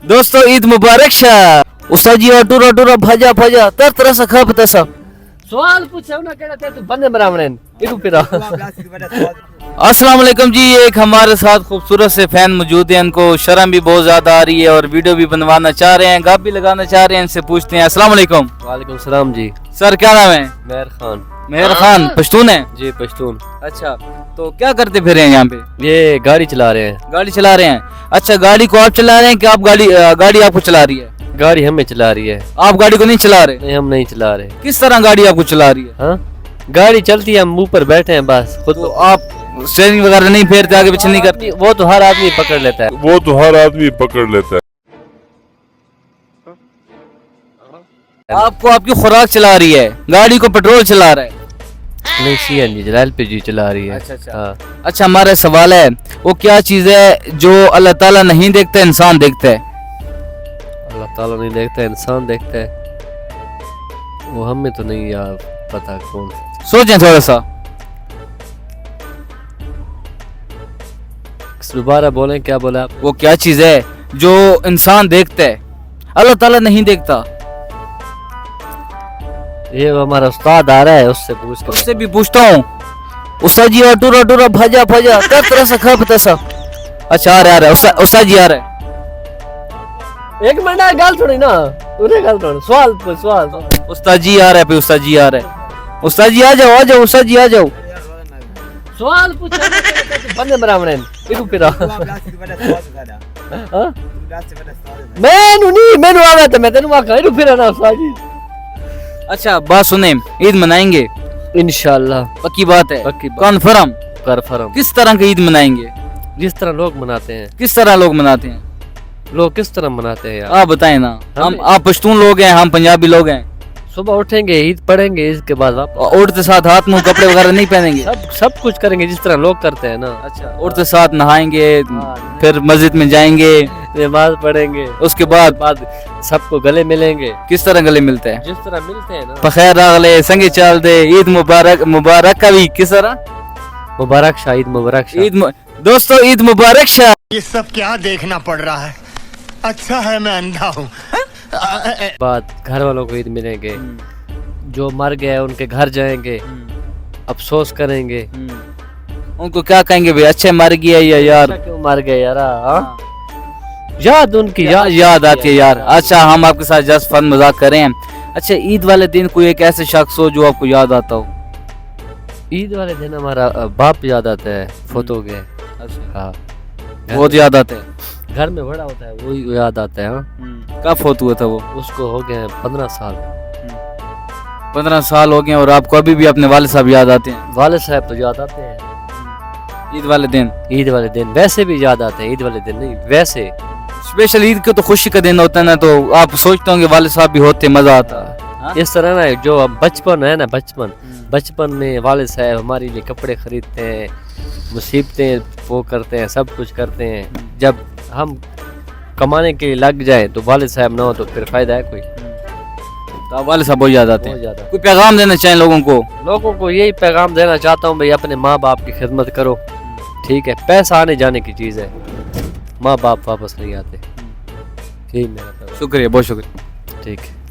دوستو عید مبارک شاہ اساجی اٹورا ٹورا بھجا بھجا تر طرح سے کھا پتا سب سوال پوچھو نا کہنا تے تو بندے مراونن ایڈو پھرا السلام علیکم جی. ایک ہمارے ساتھ خوبصورت سے فین موجود ہیں, ان کو شرم بھی بہت زیادہ آ رہی ہے اور ویڈیو بھی بنوانا چاہ رہے ہیں, گپ بھی لگانا چاہ رہے ہیں, ان سے پوچھتے ہیں. السلام علیکم. وعلیکم السلام جی. سر کیا نام ہے؟ مہر خان. مہر خان پشتون ہے جی پشتون. اچھا تو کیا کرتے پھر ہیں یہاں پہ؟ یہ گاڑی چلا رہے ہیں. گاڑی چلا رہے ہیں. اچھا گاڑی کو آپ چلا رہے ہیں کہ آپ گاڑی آپ کو چلا رہی ہے؟ گاڑی ہمیں چلا رہی ہے. آپ گاڑی کو نہیں چلا رہے؟ نہیں ہم نہیں چلا رہے. کس طرح گاڑی آپ کو چلا رہی ہے؟ ہاں گاڑی چلتی ہے ہم اوپر بیٹھے ہیں بس خود. تو آپ اسٹیئرنگ وغیرہ نہیں پھیرتے, آگے پیچھے نہیں کرتے؟ وہ تو ہر آدمی پکڑ لیتا ہے. آپ کو آپ کی خوراک چلا رہی ہے, گاڑی کو پیٹرول چلا رہا ہے. نہیں سی این جی ایل پی جی چلا رہی ہے. ہاں. اچھا ہمارا سوال ہے, وہ کیا چیز ہے جو اللہ تعالیٰ نہیں دیکھتا انسان دیکھتا ہے؟ اللہ تعالیٰ نہیں دیکھتا انسان دیکھتا ہے. وہ ہمیں تو نہیں یار پتا کون. سوچیں تھوڑا سا. دوبارہ بولیں کیا بولا آپ؟ وہ کیا چیز ہے جو انسان دیکھتا ہے اللہ تعالیٰ نہیں دیکھتا؟ یہ ہمارا استاد آ رہا ہے, اس سے پوچھ اس سے بھی پوچھتا ہوں. استاد جی اٹورا ٹورا بھجا بھجا کیا طرح سے کھا پتا سب. اچھا آ رہا ہے استاد جی آ رہا ہے. ایک منٹ گل تھوڑی نا انہیں گل تھوڑی سوال. استاد جی آ رہا ہے, پہ استاد جی آ رہا ہے. استاد جی آ جاؤ استاد جی آ جاؤ. سوال پوچھو نا کہنا تے بندے مراونن ایڈو پھرا. مینوں آوے تے میں تینوں آکھاں ایڈو پھرا نا استاد جی. اچھا بات سنیں, عید منائیں گے انشاءاللہ. پکی بات ہے؟ پکی بات. کنفرم. کس طرح کی عید منائیں گے؟ جس طرح لوگ مناتے ہیں. کس طرح لوگ مناتے ہیں؟ لوگ کس طرح مناتے ہیں یار آپ بتائیں نا. آپ پشتون لوگ ہیں, ہم پنجابی لوگ ہیں. صبح اٹھیں گے عید پڑھیں گے, اس کے بعد اٹھتے ساتھ ہاتھ منہ کپڑے وغیرہ نہیں پہنیں گے؟ سب کچھ کریں گے جس طرح لوگ کرتے ہیں نا. اچھا اٹھتے ساتھ نہائیں گے, پھر مسجد میں جائیں گے, نماز پڑھیں گے, اس کے بعد سب کو گلے ملیں گے. کس طرح گلے ملتے ہیں؟ جس طرح ملتے ہیں نا. بخیر راغلے سنگے چال دے, عید مبارک کا بھی کس طرح مبارک شاہ, عید مبارک شاہ. دوستو عید مبارک شاہ. یہ سب کیا دیکھنا پڑ رہا ہے, اچھا ہے میں اندھا ہوں. بعد گھر والوں کو عید ملیں گے, جو مر گئے ان کے گھر جائیں گے, افسوس کریں گے. ان کو کیا کہیں گے بھائی, اچھے مر گیا یا یار کیوں مر گئے یار, یاد ان کی یاد آتی ہے یار. اچھا ہم آپ کے ساتھ جسٹ فن مذاق کریں. اچھا عید والے دن کوئی ایک ایسے شخص ہو جو آپ کو یاد آتا ہو؟ عید والے دن ہمارا باپ یاد آتا ہے, فوت ہو گئے. ہاں بہت یاد آتا ہے. گھر میں بڑا ہوتا ہے وہی یاد آتا ہے. ہاں کب فوت ہوا تھا وہ؟ اس کو ہو گئے 15 سال. 15 سال ہو گئے, اور آپ کو ابھی بھی اپنے والد صاحب یاد آتے ہیں؟ والد صاحب تو یاد آتے ہیں. عید والے دن ویسے بھی یاد آتے ہیں, عید والے دن نہیں ویسے. اسپیشل عید کا تو خوشی کا دن ہوتا ہے نا, تو آپ سوچتے ہوں گے والد صاحب بھی ہوتے, مزہ آتا. اس طرح نا جو بچپن ہے نا, بچپن میں والد صاحب ہمارے لیے کپڑے خریدتے ہیں, مصیبتیں وہ کرتے ہیں, سب کچھ کرتے ہیں. جب ہم کمانے کے لیے لگ جائیں تو والد صاحب نہ ہو تو پھر فائدہ ہے کوئی؟ تو والد صاحب بہت یاد آتے ہیں. کوئی پیغام دینا چاہیں لوگوں کو؟ یہی پیغام دینا چاہتا ہوں بھائی, اپنے ماں باپ کی خدمت کرو. ٹھیک ہے, پیسہ آنے جانے کی چیز ہے, ماں باپ واپس نہیں آتے. ٹھیک, میرا شکریہ, بہت شکریہ. ٹھیک ہے.